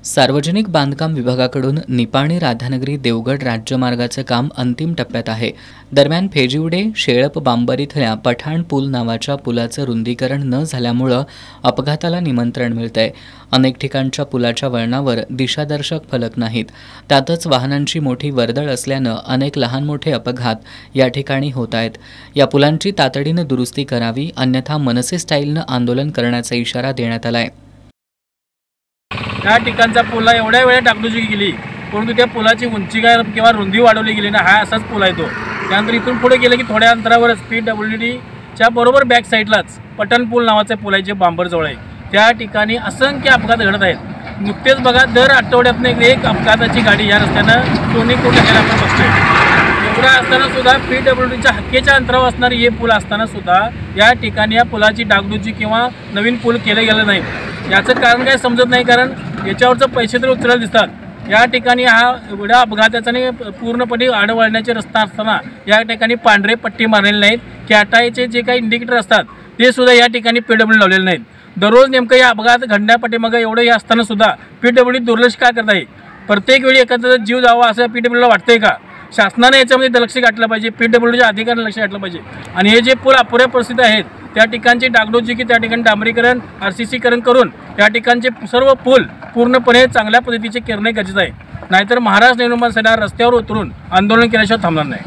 सार्वजनिक बांधकाम विभागाकडून निपाणी राधानगरी देवगड राज्यमार्गाचं काम अंतिम टप्प्यात आहे। दरम्यान फेजिवडे शेळप बांबर इथल्या पठाण पूल नावाच्या पुलाचं रुंदीकरण न झाल्यामुळे अपघाताला निमंत्रण मिळतंय। अनेक ठिकाणच्या पुलाच्या वळणावर दिशादर्शक फलक नाहीत। त्यातच वाहनांची मोठी वर्दळ असल्यानं अनेक लहान मोठे अपघात या ठिकाणी होत आहेत। या पुलांची तातडीने दुरुस्ती करावी, अन्यथा मनसे स्टाईलनं आंदोलन करण्याचा इशारा देण्यात आलाय। त्या ठिकाणचा पुला एवढ्या वेळा डागडुजी गेली, परंतु त्या पुलाची उंची काय किंवा रुंदी वाढवली गेली ना, हा असाच पूल आहे तो। त्यानंतर इथून पुढे गेले की थोड्या अंतरावरच PWDच्या बरोबर बॅक साईडलाच पठाण पूल नावाचा पूल आहे, जे बांबरजवळ आहे। त्या ठिकाणी असंख्य अपघात घडत आहेत। नुकतेच बघा, दर आठवड्यातून एक अपघाताची गाडी या रस्त्यानं दोन्ही कोटी आपण बसतोय। एवढा असताना सुद्धा PWDच्या हक्केच्या अंतरावर असणारे हे पूल असताना सुद्धा या ठिकाणी या पुलाची डागडुजी किंवा नवीन पूल केले गेले नाही। याचं कारण काय समजत नाही, कारण याच्यावरचं पैसे तर उचलायला दिसतात। या ठिकाणी हा एवढ्या अपघाताचा आणि पूर्णपणे आडवळण्याचे रस्ता असताना या ठिकाणी पांढरे पट्टी मारलेले नाहीत। कॅटाचे जे काही इंडिकेटर असतात ते सुद्धा या ठिकाणी PWD लावलेले नाहीत। दररोज नेमकं या अपघात घडण्यापाठीमागं एवढं हे असताना सुद्धा PWD दुर्लक्ष का करत आहे? प्रत्येक वेळी एखाद्याचा जीव जावा असं PWDला वाटतंय का? शासनाने याच्यामध्ये लक्ष घातलं पाहिजे, PWDच्या अधिकाऱ्यांनी लक्ष घातलं पाहिजे। आणि हे जे पूल अपुऱ्या परिस्थिती आहेत त्या ठिकाणची डागडुजी की त्या ठिकाणी डांबरीकरण RCCकरण करून त्या ठिकाणचे सर्व पूल पूर्णपणे चांगल्या पद्धतीचे करणे गरजेचं आहे। नाहीतर महाराष्ट्र नवनिर्माण सेना रस्त्यावर उतरून आंदोलन केल्याशिवाय थांबणार नाही।